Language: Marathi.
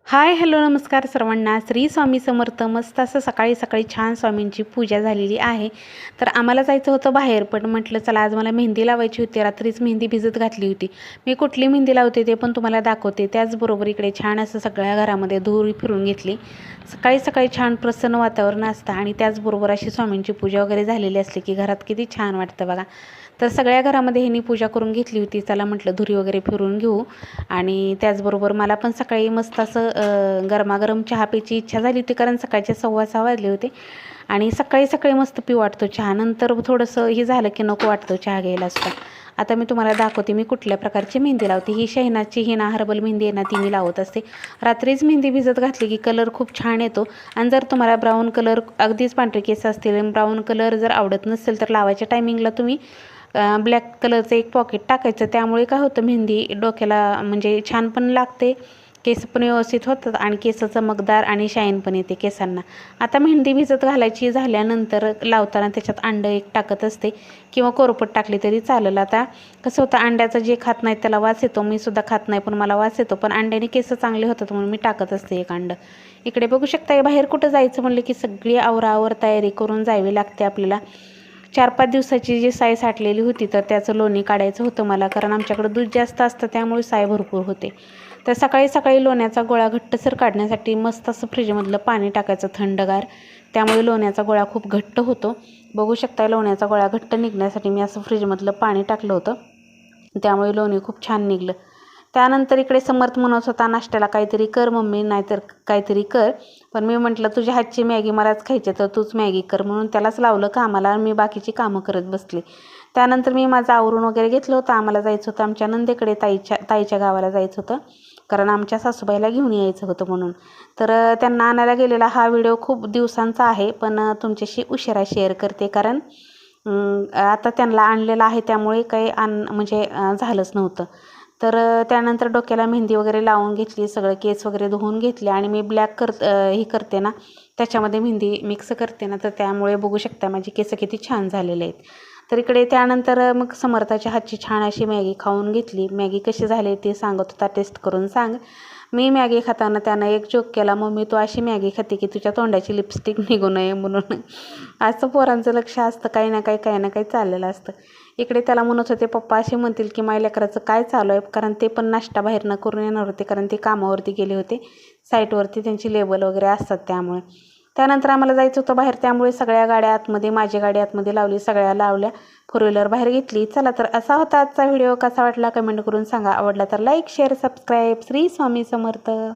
हाय हॅलो नमस्कार सर्वांना. श्री स्वामी समर्थ. मस्त असं सकाळी सकाळी छान स्वामींची पूजा झालेली आहे. तर आम्हाला जायचं होतं बाहेर, पण म्हटलं चला आज मला मेहंदी लावायची होती. रात्रीच मेहंदी भिजत घातली होती. मी कुठली मेहंदी लावते ते पण तुम्हाला दाखवते. त्याचबरोबर इकडे छान असं सगळ्या घरामध्ये धूळ फिरून घेतली. सकाळी सकाळी छान प्रसन्न वातावरण असतं आणि त्याचबरोबर अशी स्वामींची पूजा वगैरे झालेली असली की घरात किती छान वाटतं बघा. तर सगळ्या घरामध्ये ह्यांनी पूजा करून घेतली होती. चला म्हटलं धुरी वगैरे फिरून घेऊ. आणि त्याचबरोबर मला पण सकाळी मस्त असं गरमागरम चहा प्यायची इच्छा झाली होती, कारण सकाळचे 6:15 वाजले होते आणि सकाळी सकाळी मस्त पिऊ वाटतो चहा. नंतर थोडंसं हे झालं की नको वाटतं चहा घ्यायला सुद्धा. आता मी तुम्हाला दाखवते मी कुठल्या प्रकारची मेहंदी लावते. ही शहनाजची हिना हर्बल मेहंदी आहे ना, ती मी लावत असते. रात्रीच मेहंदी भिजत घातली की कलर खूप छान येतो. आणि जर तुम्हाला ब्राऊन कलर, अगदीच पांढरे केस असतील आणि ब्राऊन कलर जर आवडत नसेल तर लावायच्या टायमिंगला तुम्ही ब्लॅक कलरचं एक पॉकेट टाकायचं. त्यामुळे काय होतं, मेहंदी डोक्याला म्हणजे छान पण लागते, केस पण व्यवस्थित होतात आणि केस चमकदार आणि शाईन पण येते केसांना. आता मेहंदी भिजत घालायची झाल्यानंतर लावताना त्याच्यात अंडं एक टाकत असते किंवा कोरपट टाकली तरी चालेल. आता कसं होतं, अंड्याचं जे खात नाही त्याला वास येतो. मी सुद्धा खात नाही पण मला वास येतो, पण अंड्याने केस चांगले होतात म्हणून मी टाकत असते एक अंडं. इकडे बघू शकता, बाहेर कुठं जायचं म्हणलं की सगळी आवरावर तयारी करून जावी लागते आपल्याला. 4-5 दिवसाची जी साय साठलेली होती तर त्याचं लोणी काढायचं होतं मला, कारण आमच्याकडं दूध जास्त असतं त्यामुळे साय भरपूर होते. तर सकाळी सकाळी लोण्याचा गोळा घट्टसर काढण्यासाठी मस्त असं फ्रीजमधलं पाणी टाकायचं थंडगार. त्यामुळे लोण्याचा गोळा खूप घट्ट होतो. बघू शकता, लोण्याचा गोळा घट्ट निघण्यासाठी मी असं फ्रीजमधलं पाणी टाकलं होतं, त्यामुळे लोणी खूप छान निघलं. त्यानंतर इकडे समर्थ म्हणत होता नाश्त्याला काहीतरी कर मम्मी, नाहीतर काहीतरी कर. पण मी म्हटलं तुझ्या हातची मॅगी मलाच खायची तर तूच मॅगी कर, म्हणून त्यालाच लावलं कामाला आणि मी बाकीची कामं करत बसले. त्यानंतर मी माझं आवरून वगैरे घेतलं होतं. आम्हाला जायचं होतं आमच्या नंदेकडे, ताईच्या गावाला जायचं होतं, कारण आमच्या सासूबाईला घेऊन यायचं होतं म्हणून. तर त्यांना आणायला गेलेला हा व्हिडिओ खूप दिवसांचा आहे, पण तुमच्याशी उशिरा शेअर करते, कारण आता त्यांना आणलेलं आहे त्यामुळे काही म्हणजे झालंच नव्हतं. तर त्यानंतर डोक्याला मेहंदी वगैरे लावून घेतली, सगळं केस वगैरे धुवून घेतले आणि मी ब्लॅक हे करते ना, त्याच्यामध्ये मेहंदी मिक्स करते ना, तर त्यामुळे बघू शकता माझी केस किती छान झालेले आहेत. तर इकडे त्यानंतर मग समर्थाच्या हातची छान अशी मॅगी खाऊन घेतली. मॅगी कशी झाली ते सांगत होता, टेस्ट करून सांग. मी मॅगी खाताना त्यानं एक जोक केला, मम्मी तू अशी मॅगी खाते की तुझ्या तोंडाची लिपस्टिक निघू नये म्हणून. असं पोरांचं लक्ष असतं, काही ना काही चाललेलं असतं. इकडे त्याला म्हणत होते पप्पा असे म्हणतील की माझ्या लेकराचं काय चालू आहे, कारण ते पण नाश्ता बाहेरनं करून येणार होते, कारण ते कामावरती गेले होते, साईटवरती त्यांची लेबल वगैरे असतात त्यामुळे. त्यानंतर आम्हाला जायचं होतं बाहेर, त्यामुळे सगळ्या गाड्या आतमध्ये, माझी गाडी आतमध्ये लावली, सगळ्या लावल्या, 4 व्हीलर बाहेर घेतली. चला तर असा होता आजचा व्हिडिओ. कसा वाटला कमेंट करून सांगा. आवडला तर like share subscribe. Shri Swami Samarth.